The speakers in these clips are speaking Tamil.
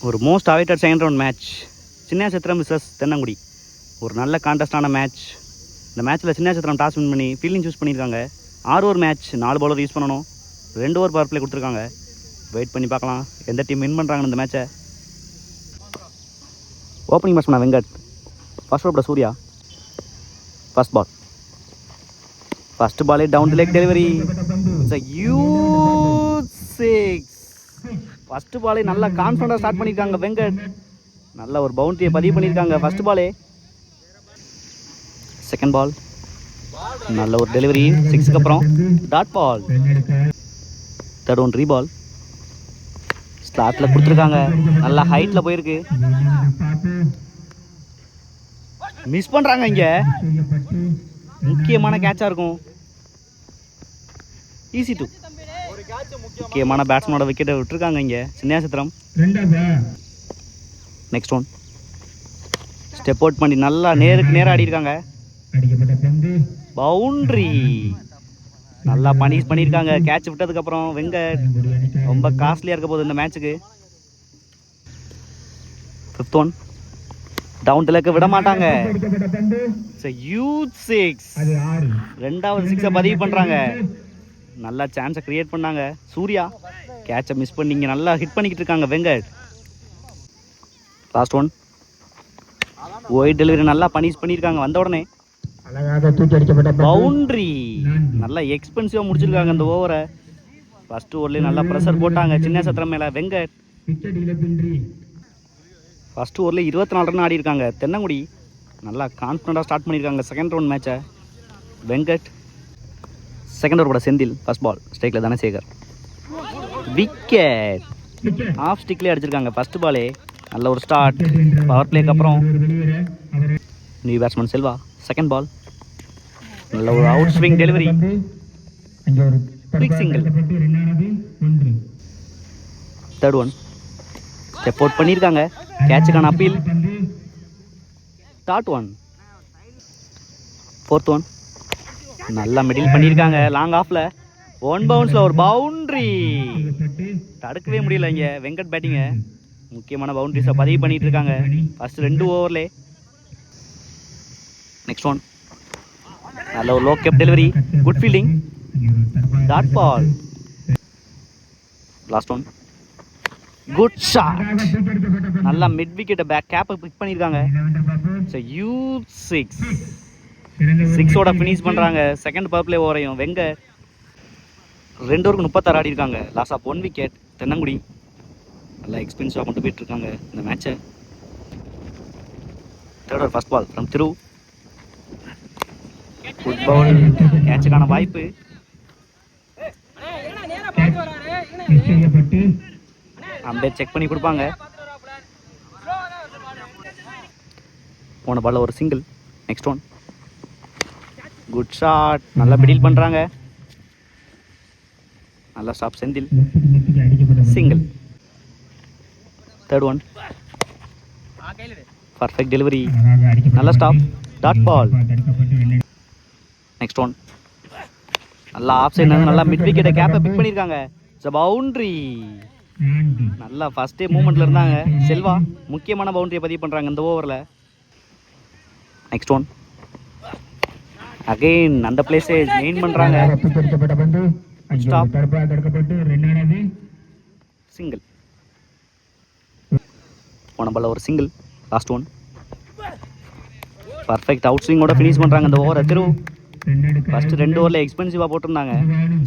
ஒரு most awaited second round match சின்ன சத்திரம் விசஸ் தென்னங்குடி. ஒரு நல்ல கான்டெஸ்டான மேட்ச். இந்த மேட்ச்சில் சின்ன சத்திரம் டாஸ் வின் பண்ணி ஃபீல்டிங் சூஸ் பண்ணியிருக்காங்க. 6 ஓவர் மேட்ச், 4 பவுலர் யூஸ் பண்ணணும். 2 ஓவர் பவர் பிளே கொடுத்துருக்காங்க. வெயிட் பண்ணி பார்க்கலாம் எந்த டீம் வின் பண்ணுறாங்கன்னு இந்த மேட்ச்சை. Opening batsman Venkat. First over Surya. First ball. First பாலே down the leg delivery. It's a huge 6. First பாலே நல்லா கான்ஃபிடண்டாக ஸ்டார்ட் பண்ணியிருக்காங்க வெங்கட். நல்ல ஒரு பவுண்டரியை பதிவு பண்ணியிருக்காங்க ஃபர்ஸ்ட் பாலே. செகண்ட் பால் நல்ல ஒரு டெலிவரி 6க்கு அப்புறம் டாட் பால். Third one ரீபால். ஸ்லாட்டில் கொடுத்துருக்காங்க, நல்லா ஹைட்டில் போயிருக்கு. மிஸ் பண்ணுறாங்க இங்கே. முக்கியமான கேட்சாக இருக்கும். Easy two. முக்கியமான பேட்ஸ்மேனோட விக்கெட்டை விட்டுருக்காங்க இங்கே சின்ன சத்திரம். நெக்ஸ்ட் ஒன் ஸ்டெப் அவுட் பண்ணி நல்லா நேருக்கு நேராக ஆடிருக்காங்க. பவுண்ட்ரி நல்லா பனிஷ் பண்ணியிருக்காங்க. கேட்ச் விட்டதுக்கப்புறம் வெங்கட். ரொம்ப காஸ்ட்லியாக இருக்க போகுது இந்த மேட்ச்சுக்கு. ஃபிஃப்த் ஒன் டவுன் டிலக்கு விட மாட்டாங்க. ஹியூஜ் 6. ரெண்டாவது 6 பதிவு பண்ணுறாங்க. நல்லா சான்ஸை கிரியேட் பண்ணாங்க சூர்யா. கேட்சை மிஸ் பண்ணி இங்கே நல்லா ஹிட் பண்ணிக்கிட்டு இருக்காங்க Venkat. Last one white delivery நல்லா பனிஷ் பண்ணியிருக்காங்க. வந்த உடனே பவுண்ட்ரி. நல்லா எக்ஸ்பென்சிவாக முடிச்சிருக்காங்க இந்த ஓவரை. ஃபர்ஸ்ட் ஓவர்லேயே நல்லா ப்ரெஷர் போட்டாங்க சின்ன சத்திரம் மேலே வெங்கட். ஃபர்ஸ்ட் ஓவரில் 24 ரன் ஆடி இருக்காங்க தென்னங்குடி. நல்லா கான்ஃபிடண்டாக ஸ்டார்ட் பண்ணியிருக்காங்க செகண்ட் ரவுண்ட் மேட்சை வெங்கட். செகண்ட் ஓவர் கூட செந்தில். ஃபர்ஸ்ட் பால் ஸ்ட்ரைக்கில் தனசேகர். விக்கெட். ஆஃப் ஸ்டிக்லேயே அடிச்சிருக்காங்க ஃபர்ஸ்ட் பாலே. நல்ல ஒரு ஸ்டார்ட். பவர் பிளேக்கு அப்புறம் new batsman Selva. Second ball நல்ல ஒரு out swing delivery. Quick single. Third one step out பண்ணியிருக்காங்க. கேட்சுக்கான appeal. Dot one. Fourth one நல்லா மிடில் பண்ணியிருக்காங்க லாங் ஆஃப்ல. ஒன் பவுன்ஸில் ஒரு பவுண்ட்ரி. தடுக்கவே முடியல இங்கே வெங்கட் பேட்டிங்க. முக்கியமான பவுண்டரிஸை பதிவு பண்ணிட்டு இருக்காங்க ஃபர்ஸ்ட் 2 ஓவர்லே. நெக்ஸ்ட் ஒன் நல்ல ஒரு low gap delivery. Good fielding. Dot ball. Last one good shot. நல்லா மிட் விக்கெட்டை பேக் கேப்பை பிக் பண்ணியிருக்காங்க. ஹியூஜ் 6. 6ஓட ஃபினிஷ் பண்ணுறாங்க செகண்ட் பவர் பிளே ஓவரையும் வெங்கட். 2 ஓவருக்கு 36 ஆடி இருக்காங்க. Loss of 1 wicket Thennangudi. நல்லா எக்ஸ்பென்சிவாக கொண்டு போயிட்டு இருக்காங்க இந்த மேட்சை. Third over first ball from Thiru. Good bowl. கேட்சுக்கான வாய்ப்பு. அம்பேர் செக் பண்ணி கொடுப்பாங்க. போன பால்ல ஒரு சிங்கிள். Next one good shot. நல்லா மிடில் பண்ணுறாங்க. நல்லா stop Senthil. Single. Third one perfect delivery. நல்ல stop. Dot ball. Next one நல்லா ஆஃப் சைட் நல்லா மிட் விக்கெட்டை கேப்பை பிக் பண்ணியிருக்காங்க. பவுண்ட்ரி. நல்லா ஃபர்ஸ்டே மூமெண்ட்ல இருந்தாங்க செல்வா. முக்கியமான பவுண்டரியை பதிவு பண்ணுறாங்க இந்த ஓவரில். நெக்ஸ்ட் ஒன் அகைன் அந்த பிளேஸை மெயின் பண்ணுறாங்க. ஸ்டாப். சிங்கிள். போன பால்ல ஒரு single. Last one perfect out ஸ்விங்கோட ஃபினிஷ் பண்ணுறாங்க இந்த ஓவரை திரு. ஃபர்ஸ்ட் 2 ஓவரில் எக்ஸ்பென்சிவாக போட்டிருந்தாங்க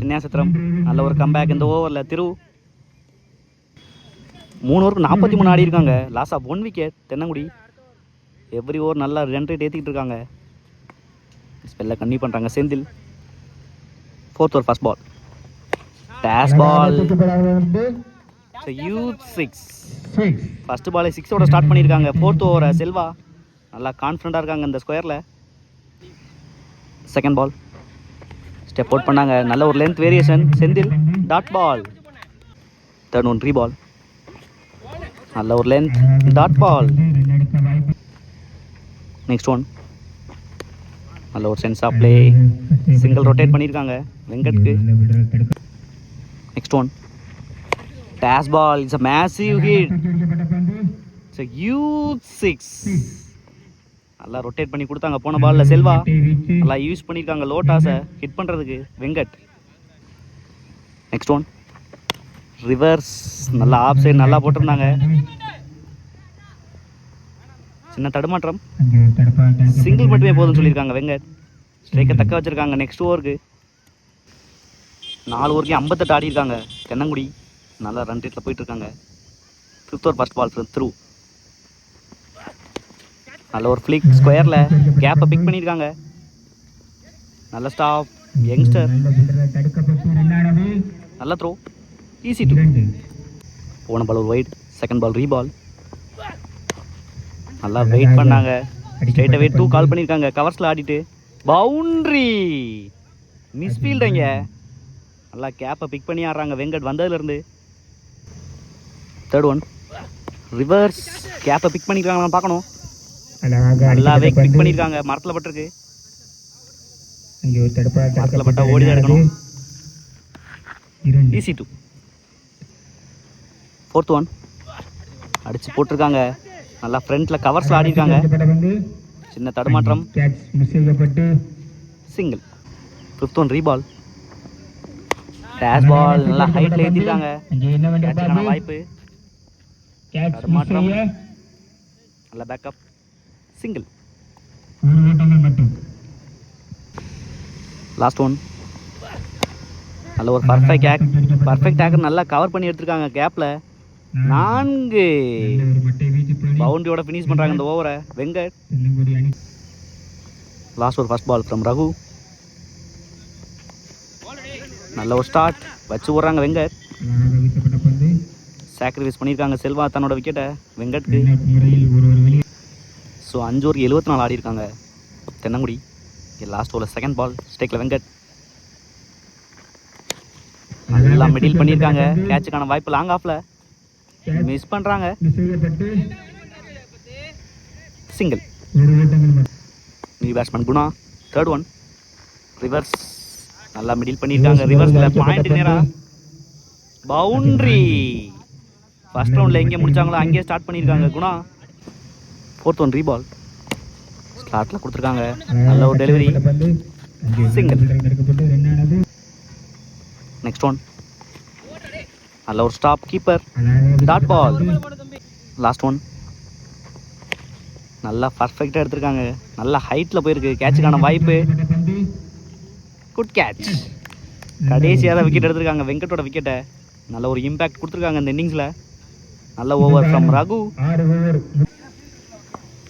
சின்ன சத்திரம். நல்ல ஒரு கம்பேக் இந்த ஓவரில் திரு. 3 ஓவருக்கு 43 ஆடி இருக்காங்க. Loss of 1 wicket Thennangudi. Every over நல்லா ரன் ரேட் ஏற்றிக்கிட்டு இருக்காங்க. ஸ்பெல்ல கன்னியூ பண்ணுறாங்க Senthil. Fourth over first ball dash ball. Huge 6. First பாலே 6ஓட ஸ்டார்ட் பண்ணியிருக்காங்க ஃபோர்த் ஓவரை செல்வா. நல்லா கான்ஃபிடண்டாக இருக்காங்க இந்த ஸ்கொயரில். செகண்ட் பால் ஸ்டெப் அவுட் பண்ணாங்க. நல்ல ஒரு length variation Senthil. Dot ball. Third one ரீபால். நல்ல ஒரு length. Dot ball. Next one நல்ல ஒரு sense of play. Single rotate பண்ணியிருக்காங்க வெங்கட்க்கு. Next one dash ball. It's a massive hit. U6 நல்லா ரொட்டேட் பண்ணி கொடுத்தாங்க போன பால்ல. செல்வா நல்லா யூஸ் பண்ணியிருக்காங்க லோ டாஸை ஹிட் பண்ணுறதுக்கு வெங்கட். நெக்ஸ்ட் ஒன் ரிவர்ஸ், நல்லா ஆஃப் சைடு நல்லா போட்டிருந்தாங்க. சின்ன தடுமாற்றம், சிங்கிள் மட்டுமே போதும்னு சொல்லியிருக்காங்க வெங்கட். ஸ்ட்ரைக்கை தக்க வச்சிருக்காங்க. நெக்ஸ்ட் ஓவருக்கு 4 ஓவருக்கு 58 ஆடி இருக்காங்க தென்னங்குடி. நல்லா ரன் ரேட்டில் போயிட்டு இருக்காங்க. 5th ஓவர் ஃபர்ஸ்ட் பால் த்ரூ. நல்ல ஒரு ஃபிளிக் ஸ்கொயரில் கேப்பை பிக் பண்ணியிருக்காங்க. நல்ல ஸ்டாப் யங்ஸ்டர், நல்ல த்ரோ, ஈஸி டூ. போன பால் ஒரு வைட், செகண்ட் பால் ரீபால். நல்லா வெயிட் பண்ணாங்க. ஸ்ட்ரைட்டாக வெயிட் 2 கால் பண்ணியிருக்காங்க. கவர்ஸில் ஆடிட்டு பவுண்ட்ரி, மிஸ்ஃபீல்டுங்க. நல்லா கேப்பை பிக் பண்ணி ஆடுறாங்க வெங்கட் வந்ததுலேருந்து. தேர்ட் ஒன் ரிவர்ஸ், கேப்பை பிக் பண்ணியிருக்காங்க பார்க்கணும். நல்லாவே பிக் பண்ணியிருக்காங்க. மரத்தில் பட்டிருக்கு. மரத்தில் பட்டா ஓடி தான் எடுக்கணும். Easy two. ஃபோர்த் ஒன் அடிச்சு போட்டிருக்காங்க. நல்லா ஃப்ரண்ட்டில் கவர்ஸில் ஆடிருக்காங்க. சின்ன தடுமாற்றம், சிங்கிள். 5th one ரீபால். டேஷ் பால் நல்லா ஹைட்டில் ஏற்றிருக்காங்க. கேட்சுக்கான வாய்ப்பு, தடுமாற்றம், நல்ல பேக்கப், சிங்கிள். லாஸ்ட் ஒன் நல்ல ஒரு பர்ஃபெக்ட் ஆக்கர் நல்லா கவர் பண்ணி எடுத்திருக்காங்க கேப்பில். 4 பவுண்டரியோட ஃபினிஷ் பண்ணுறாங்க இந்த ஓவரை வெங்கட். லாஸ்ட் ஒரு ஃபர்ஸ்ட் பால் ஃப்ரம் ரகு. நல்ல ஒரு ஸ்டார்ட் வச்சு விட்றாங்க வெங்கட். சாக்ரிஃபைஸ் பண்ணியிருக்காங்க செல்வா தன்னோட விக்கெட்டை வெங்கட்க்கு. ஸோ 5 ஓவருக்கு 74 ஆடி இருக்காங்க தென்னங்குடி. லாஸ்ட் ஓவரில் செகண்ட் பால் ஸ்டேக்கில் வெங்கட். நல்லா மிடில் பண்ணியிருக்காங்க. கேட்சுக்கான வாய்ப்பு லாங் ஆஃப்ல மிஸ் பண்ணுறாங்க. Single. New batsman Guna. Third one reverse, நல்லா மிடில் பண்ணியிருக்காங்க. ரிவர்ஸில் பாயிண்ட் நேராக பவுண்ட்ரி. ஃபர்ஸ்ட் ரவுண்டில் எங்கே முடிச்சாங்களோ அங்கேயே ஸ்டார்ட் பண்ணியிருக்காங்க குணா. 4th one ரீபால். ஸ்லாட்டில் கொடுத்துருக்காங்க. நல்ல ஒரு டெலிவரி, சிங்கிள். நெக்ஸ்ட் ஒன் நல்ல ஒரு stop keeper, dot ball. Last one நல்லா பர்ஃபெக்டாக எடுத்திருக்காங்க. நல்லா ஹைட்டில் போயிருக்கு. கேட்சுக்கான வாய்ப்பு, குட் கேட்ச். கடைசியாக தான் விக்கெட் எடுத்திருக்காங்க வெங்கட்டோட விக்கெட்டை. நல்ல ஒரு இம்பேக்ட் கொடுத்துருக்காங்க இந்த இன்னிங்ஸில். நல்ல ஓவர் ஃப்ரம் ரகு.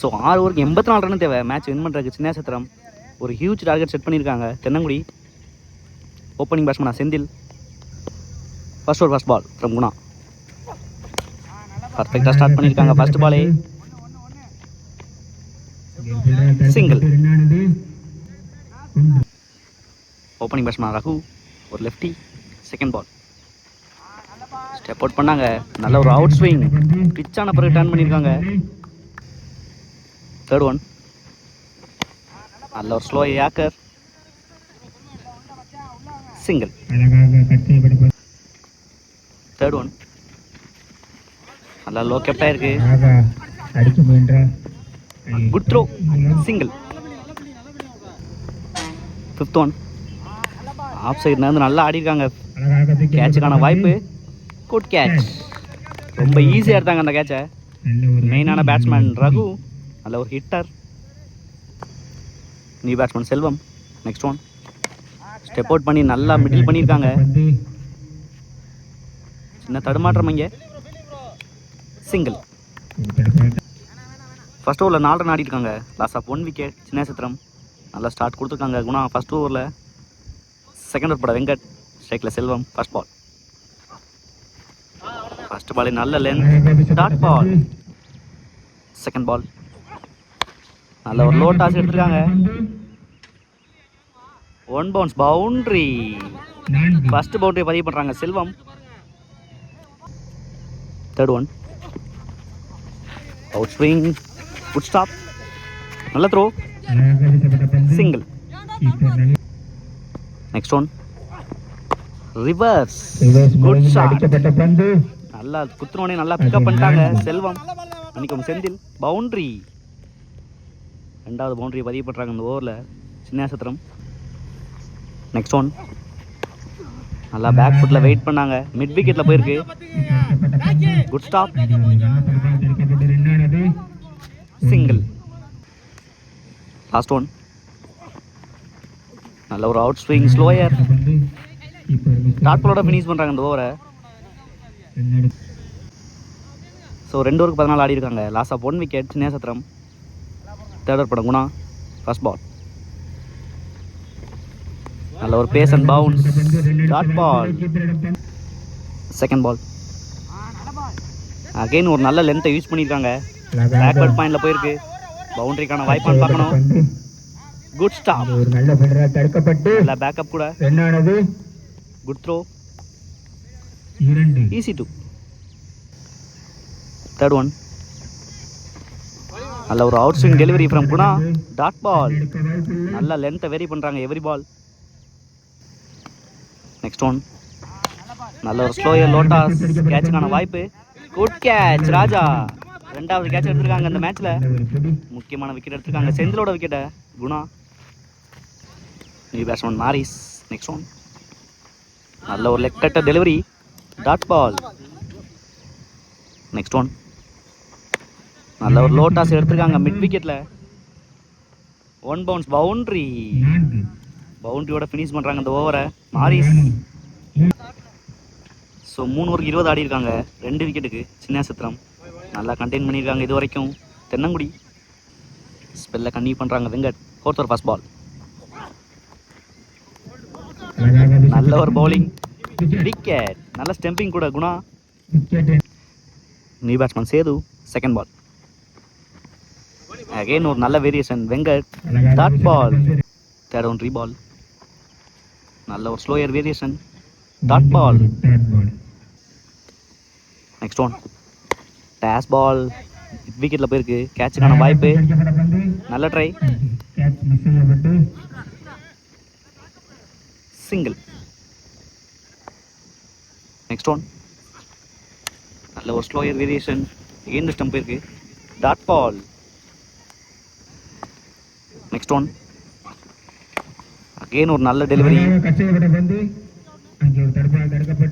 ஸோ 6 ஓவருக்கு 84 ரன் தேவை மேட்ச் வின் பண்ணுறதுக்கு சின்ன சத்திரம். ஒரு ஹியூஜ் டார்கெட் செட் பண்ணியிருக்காங்க தென்னங்குடி. ஓப்பனிங் பேட்ஸ்மேனா Senthil. First over first ball from Guna. பர்ஃபெக்டாக ஸ்டார்ட் பண்ணியிருக்காங்க ஃபர்ஸ்ட் பாலே, சிங்கிள். ஓப்பனிங் பேட்ஸ்மேன் ரகு ஒரு lefty. Second ball step out பண்ணாங்க. நல்ல ஒரு அவுட் ஸ்விங், பிச்சான பிறகு டர்ன் பண்ணியிருக்காங்க. தேர்ட் ஒன் நல்ல ஒரு slow yorker, single. Third one நல்லா லோ கேப்டா இருக்கு, good throw, single. 5th one off சைட்ல இருந்து நல்லா ஆடி இருக்காங்க. கேட்சுக்கான வாய்ப்பு, குட் கேட்ச். ரொம்ப ஈஸியாக எடுத்தாங்க அந்த கேட்சை. மெயினான பேட்ஸ்மேன் ரகு நல்ல ஒரு ஹிட்டர். நியூ பேட்ஸ்மேன் செல்வம். நெக்ஸ்ட் ஒன் ஸ்டெப் அவுட் பண்ணி நல்லா மிடில் பண்ணியிருக்காங்க. சின்ன தடுமாற்றம் இங்கே, சிங்கிள். ஃபர்ஸ்ட் ஓவரில் 4 ரன் ஆடிருக்காங்க. Loss of 1 wicket. Chinna Sathiram நல்லா ஸ்டார்ட் கொடுத்துருக்காங்க குணா ஃபர்ஸ்ட் ஓவரில். செகண்ட் ஓவர் போட வெங்கட். ஸ்ட்ரைக்கில் Selvam. First ball first ball நல்ல length, dot ball. Second ball நல்ல ஒரு லோ டாஸ் எடுத்துருக்காங்க. 1 பவுன்ஸ் பவுண்டரி. ஃபர்ஸ்ட் பவுண்டரி பதிவு பண்ணுறாங்க Selvam. Third one out swing, good stop, நல்ல throw, single. Next one reverse, good shot. நல்லா குத்துனோடனே நல்லா பிக்கப் பண்ணிட்டாங்க செல்வம். மன்னிக்கும் செந்தில் பவுண்ட்ரி. ரெண்டாவது பவுண்டரியை பதிவு பண்ணுறாங்க இந்த ஓவரில் சின்ன. நெக்ஸ்ட் ஒன் நல்லா பேக் ஃபுட்டில் வெயிட் பண்ணாங்க, மிட் விக்கெட்டில் போயிருக்கு. Good stop, single. Last one நல்ல ஒரு அவுட் ஸ்விங் ஸ்லோயர். டாட் பாலோட ஃபினிஷ் பண்ணுறாங்க இந்த ஓவரை. ஸோ 2 ஓவருக்கு 14 ஆடி இருக்காங்க. லாஸ் ஆஃப் 1 விக்கெட் சின்ன. தேர்ட் ஓவர் படம் குணா ஃபர்ஸ்ட் பால். நல்ல ஒரு pace and bounce, dot ball. Second ball again ஒரு நல்ல லென்த்தை யூஸ் பண்ணியிருக்காங்க. பேக்வர்ட் பாயிண்டில் போயிருக்கு. பவுண்டரிக்கான வாய்ப்பான்னு பார்க்கணும். குட் ஸ்டாப், நல்ல பேக்கப் கூட. Good throw, easy two. Third one நல்ல ஒரு out swing delivery from Guna, dot ball. நல்ல லென்த்தை வெரி பண்ணுறாங்க எவ்ரி பால். நெக்ஸ்ட் ஒன் நல்ல ஒரு ஸ்லோயர் லோட்டாஸ், கேட்சுக்கான வாய்ப்பு. குட் கேட்ச் ராஜா. 2வது கேட்ச் எடுத்திருக்காங்க இந்த மேட்ச்சில். முக்கியமான விக்கெட் எடுத்திருக்காங்க, செந்திலோட விக்கெட்டை Guna. New batsman Maris. Next one நல்ல ஒரு leg cutter delivery, dot ball. Next one நல்ல ஒரு லோட்டாஸ் எடுத்திருக்காங்க மிட் விக்கெட்டில். 1 பவுன்ஸ் பவுண்ட்ரி. பவுண்டரியோட ஃபினிஷ் பண்ணுறாங்க இந்த ஓவரை மாரிஸ். ஸோ 3 ஓவருக்கு 20 ஆடி இருக்காங்க. 2 விக்கெட்டுக்கு சின்ன. நல்லா கண்டெயின் பண்ணியிருக்காங்க இது வரைக்கும். தென்னங்குடி ஸ்பெல்ல கன்டினியூ பண்ணுறாங்க Venkat. 4th over first ball. நல்ல ஒரு பவுலிங், விக்கெட். நல்ல ஸ்டெம்பிங் கூட Guna. New batsman Sethu. Second ball again ஒரு நல்ல variation Venkat, dot ball. Third one ரீபால். நல்ல ஒரு slower variation, dot ball. Next one dash ball, விக்கெட்டில் போயிருக்கு. கேட்சுக்கான வாய்ப்பு, நல்ல ட்ரை, சிங்கிள். நெக்ஸ்ட் ஒன் நல்ல ஒரு ஸ்லோயர் வேரியேஷன், எகெயின் ஸ்டம்ப் போயிருக்கு, dot ball. Next one again ஒரு நல்ல டெலிவரி,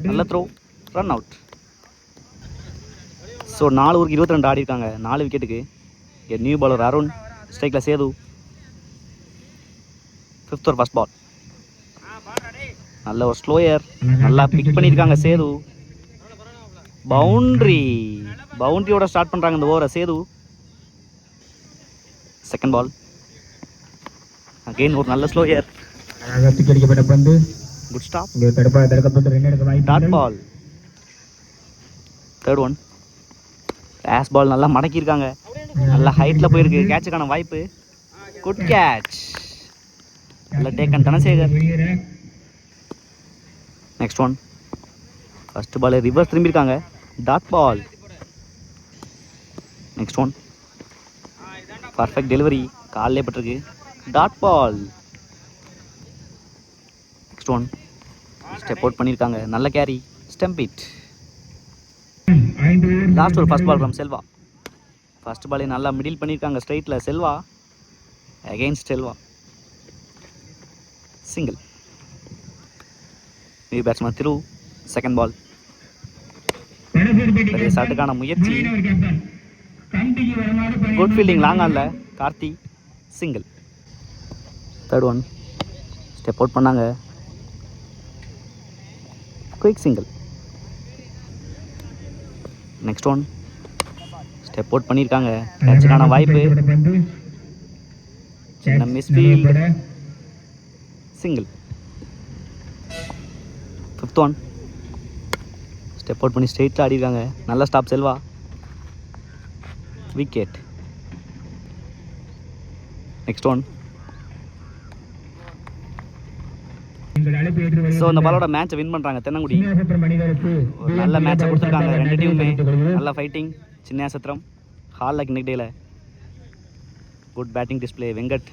நல்ல த்ரோ, ரன் அவுட். ஸோ 4 ஓவருக்கு 22 ஆடி இருக்காங்க. 4 விக்கெட்டுக்கு. நியூ பாலர் அருண், ஸ்ட்ரைக்கில் Setu. 5th over first ball. நல்ல ஒரு ஸ்லோயர், நல்லா பிக் பண்ணியிருக்காங்க சேது. பவுண்ட்ரி, பவுண்ட்ரியோட ஸ்டார்ட் பண்ணுறாங்க இந்த ஓவரை சேது. செகண்ட் பால் அகெயின் ஒரு நல்ல slower, good stop, dot ball. Third one dash ball நல்லா மடக்கியிருக்காங்க, நல்லா ஹைட்டில் போயிருக்கு. கேட்சுக்கான வாய்ப்பு, குட் கேட்ச், நல்ல taken Dhanasekar. Next one first ball reverse திரும்பியிருக்காங்க, dot ball. Next one perfect delivery, காலிலே பட்டிருக்கு, dot ball. Next one step out பண்ணியிருக்காங்க, நல்ல கேரி, ஸ்டெம்ப் இட். லாஸ்ட் ஒரு first ball from Selva. First பாலே நல்லா மிடில் பண்ணியிருக்காங்க ஸ்ட்ரைட்டில் Selva, against Selva, single. New batsman Thiru. Second ball பெரிய ஷாட்டுக்கான முயற்சி, குட் ஃபீல்டிங், லாங் ஆன்ல Karthi, single. Third one step out பண்ணாங்க, quick single. Next one step out பண்ணியிருக்காங்க, கேட்சுக்கான வாய்ப்பு, சின்ன misfield, single. Fifth one step out பண்ணி ஸ்ட்ரெயிட்டில் ஆடிருக்காங்க, நல்ல stop Selva, wicket. Next one so இந்த பாலோட மேட்சை வின் பண்ணுறாங்க தென்னங்குடி. ஒரு நல்ல மேட்சை கொடுத்துருக்காங்க ரெண்டு டீமுமே, நல்ல ஃபைட்டிங். சின்ன சத்திரம் ஹால் லைக் இன்னைக்கு டேல குட் பேட்டிங் டிஸ்பிளே வெங்கட்.